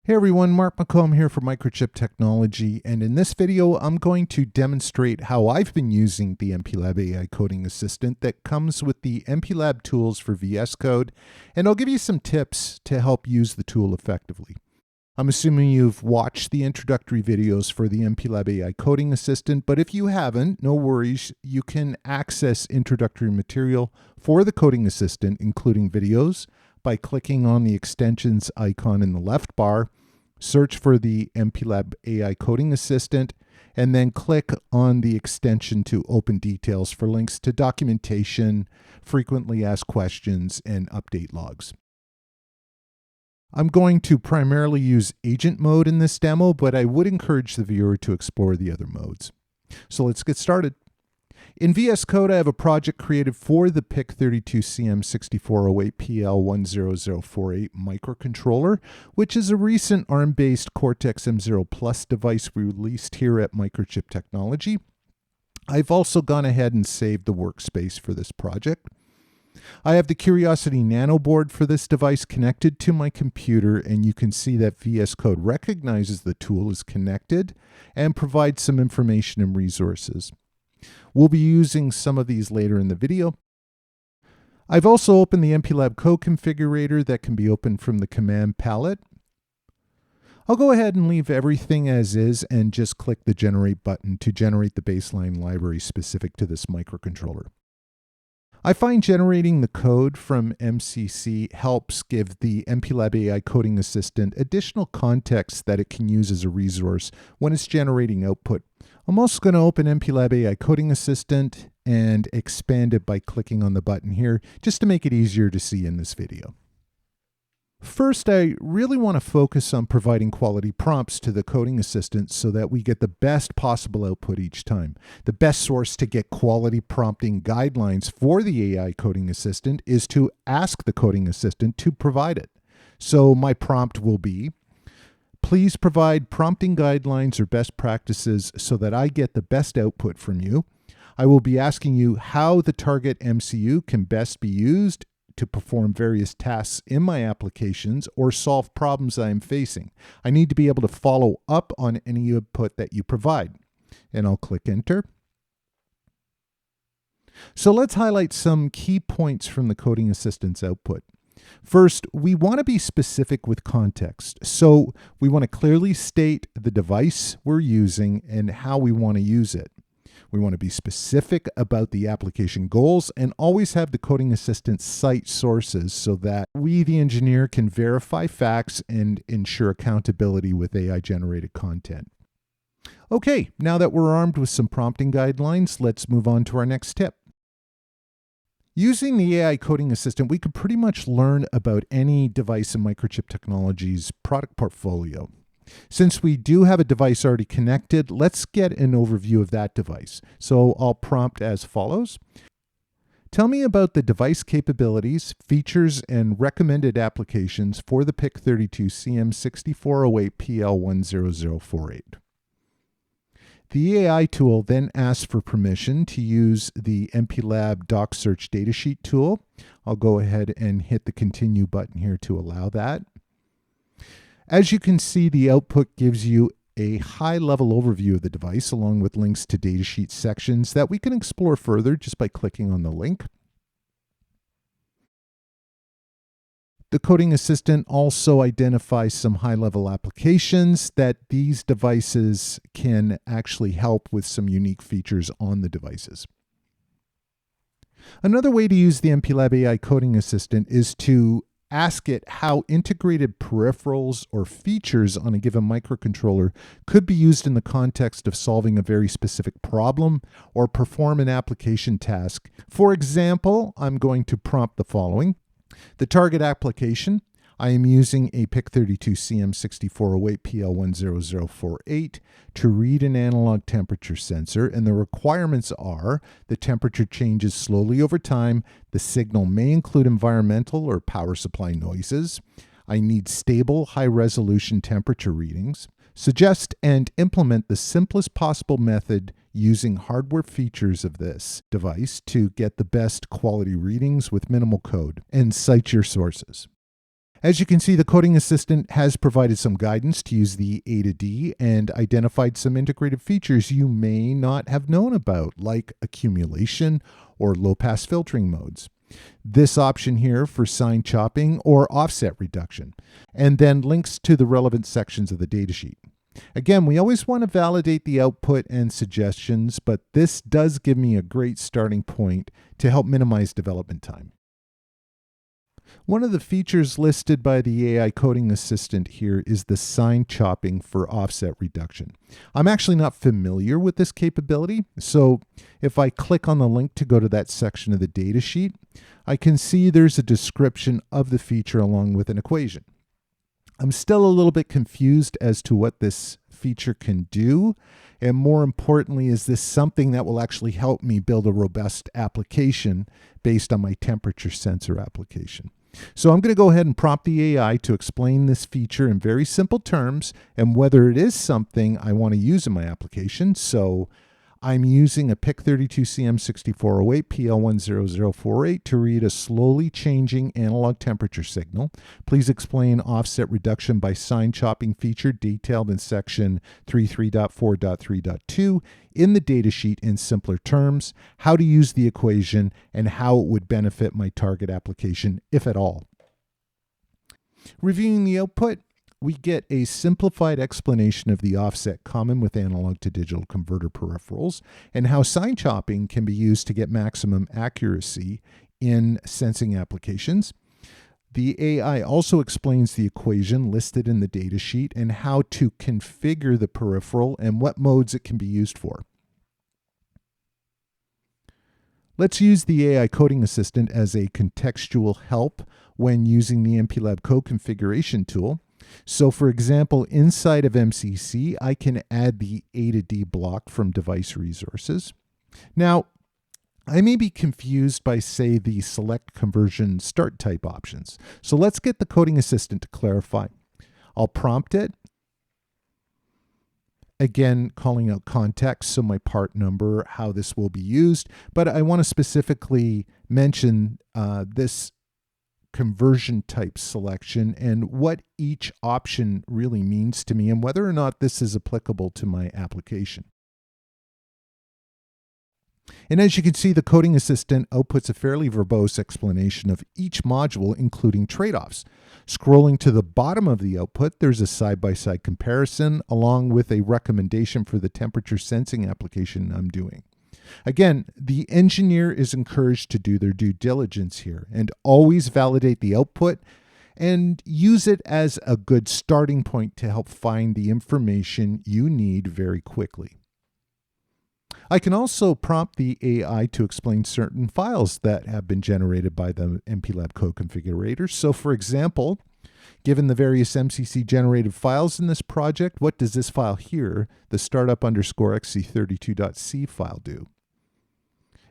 Hey everyone, Mark McComb here for Microchip Technology, and in this video I'm going to demonstrate how I've been using the MPLAB AI Coding Assistant that comes with the MPLAB tools for VS Code, and I'll give you some tips to help use the tool effectively. I'm assuming you've watched the introductory videos for the MPLAB AI Coding Assistant, but if you haven't, no worries, you can access introductory material for the Coding Assistant, including videos, by clicking on the extensions icon in the left bar, search for the MPLAB AI Coding Assistant, and then click on the extension to open details for links to documentation, frequently asked questions, and update logs. I'm going to primarily use agent mode in this demo, but I would encourage the viewer to explore the other modes. So let's get started. In VS Code, I have a project created for the PIC32CM6408PL10048 microcontroller, which is a recent ARM-based Cortex-M0 Plus device released here at Microchip Technology. I've also gone ahead and saved the workspace for this project. I have the Curiosity Nano board for this device connected to my computer, and you can see that VS Code recognizes the tool is connected and provides some information and resources. We'll be using some of these later in the video. I've also opened the MPLAB code configurator that can be opened from the command palette. I'll go ahead and leave everything as is and just click the Generate button to generate the baseline library specific to this microcontroller. I find generating the code from MCC helps give the MPLAB AI Coding Assistant additional context that it can use as a resource when it's generating output. I'm also going to open MPLAB AI Coding Assistant and expand it by clicking on the button here, just to make it easier to see in this video. First, I really want to focus on providing quality prompts to the coding assistant so that we get the best possible output each time. The best source to get quality prompting guidelines for the AI coding assistant is to ask the coding assistant to provide it. So my prompt will be, please provide prompting guidelines or best practices so that I get the best output from you. I will be asking you how the target MCU can best be used to perform various tasks in my applications or solve problems I am facing. I need to be able to follow up on any input that you provide. And I'll click Enter. So let's highlight some key points from the coding assistant's output. First, we want to be specific with context. So we want to clearly state the device we're using and how we want to use it. We want to be specific about the application goals and always have the coding assistant cite sources so that we, the engineer, can verify facts and ensure accountability with AI-generated content. Okay, now that we're armed with some prompting guidelines, let's move on to our next tip. Using the AI Coding Assistant, we could pretty much learn about any device in Microchip Technology's product portfolio. Since we do have a device already connected, let's get an overview of that device. So I'll prompt as follows. Tell me about the device capabilities, features, and recommended applications for the PIC32CM6408PL10048. The AI tool then asks for permission to use the MPLAB Doc Search Datasheet tool. I'll go ahead and hit the Continue button here to allow that. As you can see, the output gives you a high-level overview of the device along with links to datasheet sections that we can explore further just by clicking on the link. The coding assistant also identifies some high-level applications that these devices can actually help with some unique features on the devices. Another way to use the MPLAB AI Coding Assistant is to ask it how integrated peripherals or features on a given microcontroller could be used in the context of solving a very specific problem or perform an application task. For example, I'm going to prompt the following. The target application, I am using a PIC32CM6408PL10048 to read an analog temperature sensor, and the requirements are the temperature changes slowly over time, the signal may include environmental or power supply noises, I need stable high-resolution temperature readings, suggest and implement the simplest possible method using hardware features of this device to get the best quality readings with minimal code, and cite your sources. As you can see, the Coding Assistant has provided some guidance to use the A to D and identified some integrated features you may not have known about, like accumulation or low-pass filtering modes. This option here for sign chopping or offset reduction, and then links to the relevant sections of the datasheet. Again, we always want to validate the output and suggestions, but this does give me a great starting point to help minimize development time. One of the features listed by the AI Coding Assistant here is the sign chopping for offset reduction. I'm actually not familiar with this capability, so if I click on the link to go to that section of the datasheet, I can see there's a description of the feature along with an equation. I'm still a little bit confused as to what this feature can do, and more importantly, is this something that will actually help me build a robust application based on my temperature sensor application? So I'm going to go ahead and prompt the AI to explain this feature in very simple terms and whether it is something I want to use in my application. So I'm using a PIC32CM6408 PL10048 to read a slowly changing analog temperature signal. Please explain offset reduction by sign chopping feature detailed in section 33.4.3.2 in the datasheet in simpler terms, how to use the equation, and how it would benefit my target application, if at all. Reviewing the output, we get a simplified explanation of the offset common with analog to digital converter peripherals and how sign chopping can be used to get maximum accuracy in sensing applications. The AI also explains the equation listed in the datasheet and how to configure the peripheral and what modes it can be used for. Let's use the AI Coding Assistant as a contextual help when using the MPLAB code configuration tool. So for example, inside of MCC, I can add the A to D block from device resources. Now, I may be confused by, say, the select conversion start type options. So let's get the Coding Assistant to clarify. I'll prompt it. Again, calling out context, so my part number, how this will be used. But I want to specifically mention this conversion type selection and what each option really means to me and whether or not this is applicable to my application. And as you can see, the Coding Assistant outputs a fairly verbose explanation of each module, including trade-offs. Scrolling to the bottom of the output, there's a side-by-side comparison along with a recommendation for the temperature sensing application I'm doing. Again, the engineer is encouraged to do their due diligence here and always validate the output and use it as a good starting point to help find the information you need very quickly. I can also prompt the AI to explain certain files that have been generated by the MPLAB code configurator. So for example, given the various MCC generated files in this project, what does this file here, the startup_xc32.c file, do?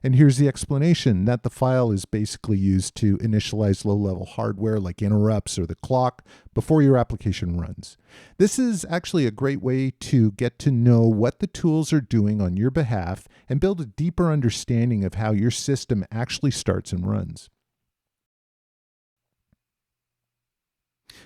And here's the explanation that the file is basically used to initialize low-level hardware like interrupts or the clock before your application runs. This is actually a great way to get to know what the tools are doing on your behalf and build a deeper understanding of how your system actually starts and runs.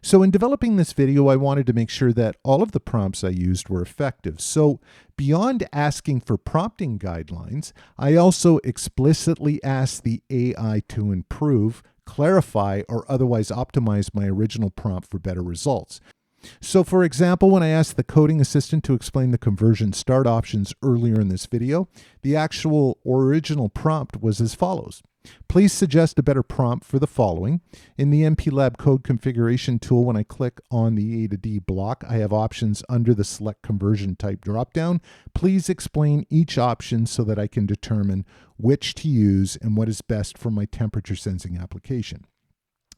So in developing this video, I wanted to make sure that all of the prompts I used were effective. So beyond asking for prompting guidelines, I also explicitly asked the AI to improve, clarify, or otherwise optimize my original prompt for better results. So for example, when I asked the Coding Assistant to explain the conversion start options earlier in this video, the actual original prompt was as follows. Please suggest a better prompt for the following. In the MPLAB code configuration tool, when I click on the A to D block, I have options under the select conversion type dropdown. Please explain each option so that I can determine which to use and what is best for my temperature sensing application.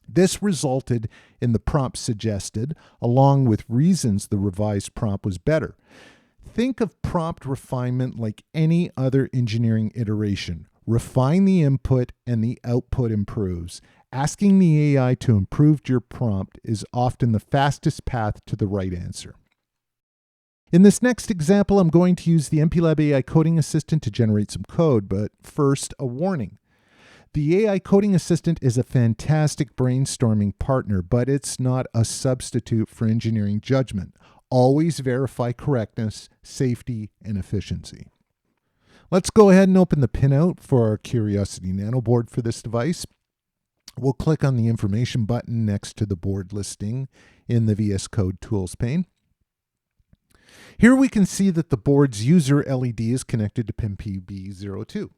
This resulted in the prompt suggested, along with reasons the revised prompt was better. Think of prompt refinement like any other engineering iteration. Refine the input and the output improves. Asking the AI to improve your prompt is often the fastest path to the right answer. In this next example, I'm going to use the MPLAB AI Coding Assistant to generate some code, but first, a warning. The AI Coding Assistant is a fantastic brainstorming partner, but it's not a substitute for engineering judgment. Always verify correctness, safety, and efficiency. Let's go ahead and open the pinout for our Curiosity Nano board for this device. We'll click on the information button next to the board listing in the VS Code Tools pane. Here we can see that the board's user LED is connected to pin PB02.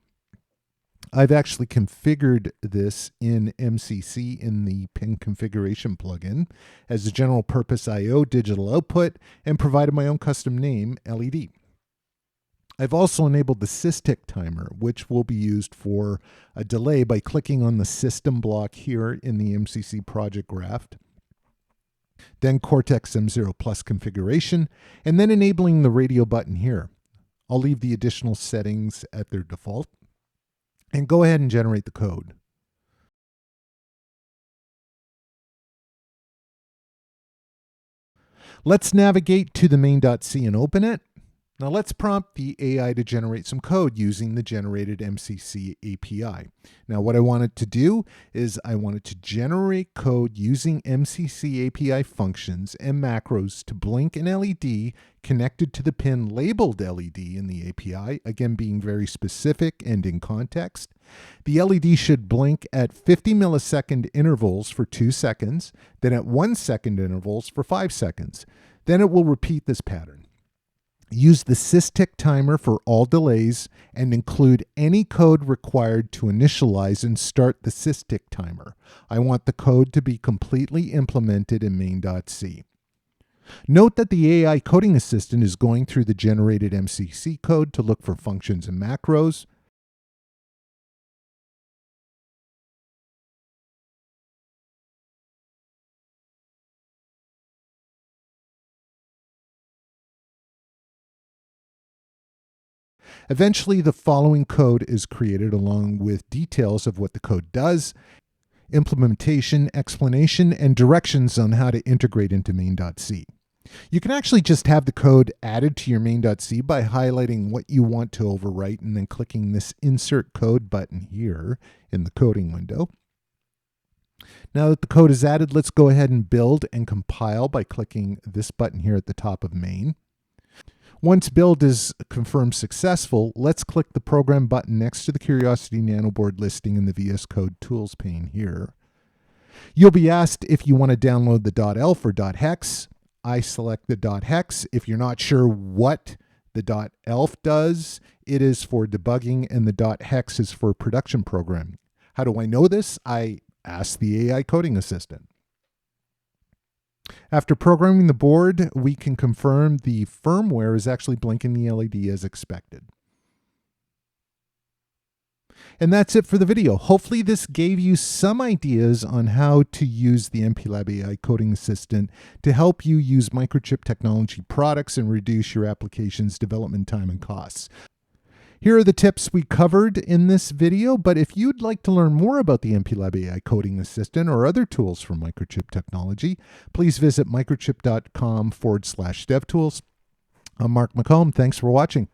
I've actually configured this in MCC in the pin configuration plugin as a general purpose I/O digital output and provided my own custom name, LED. I've also enabled the SysTick timer, which will be used for a delay by clicking on the system block here in the MCC project graph. Then Cortex M0 Plus configuration, and then enabling the radio button here. I'll leave the additional settings at their default, and go ahead and generate the code. Let's navigate to the main.c and open it. Now let's prompt the AI to generate some code using the generated MCC API. Now what I wanted to do is I wanted to generate code using MCC API functions and macros to blink an LED connected to the pin labeled LED in the API, again being very specific and in context. The LED should blink at 50 millisecond intervals for 2 seconds, then at 1 second intervals for 5 seconds. Then it will repeat this pattern. Use the SysTick timer for all delays and include any code required to initialize and start the SysTick timer. I want the code to be completely implemented in main.c. Note that the AI Coding Assistant is going through the generated MCC code to look for functions and macros. Eventually, the following code is created along with details of what the code does, implementation, explanation, and directions on how to integrate into main.c. You can actually just have the code added to your main.c by highlighting what you want to overwrite and then clicking this Insert Code button here in the coding window. Now that the code is added, let's go ahead and build and compile by clicking this button here at the top of main. Once build is confirmed successful, let's click the Program button next to the Curiosity Nano board listing in the VS Code Tools pane here. You'll be asked if you want to download the .elf or .hex. I select the .hex. If you're not sure what the .elf does, it is for debugging, and the .hex is for production programming. How do I know this? I ask the AI Coding Assistant. After programming the board, we can confirm the firmware is actually blinking the LED as expected. And that's it for the video. Hopefully this gave you some ideas on how to use the MPLAB AI Coding Assistant to help you use microchip technology products and reduce your application's development time and costs. Here are the tips we covered in this video, but if you'd like to learn more about the MPLAB AI Coding Assistant or other tools from Microchip Technology, please visit microchip.com/devtools. I'm Mark McComb. Thanks for watching.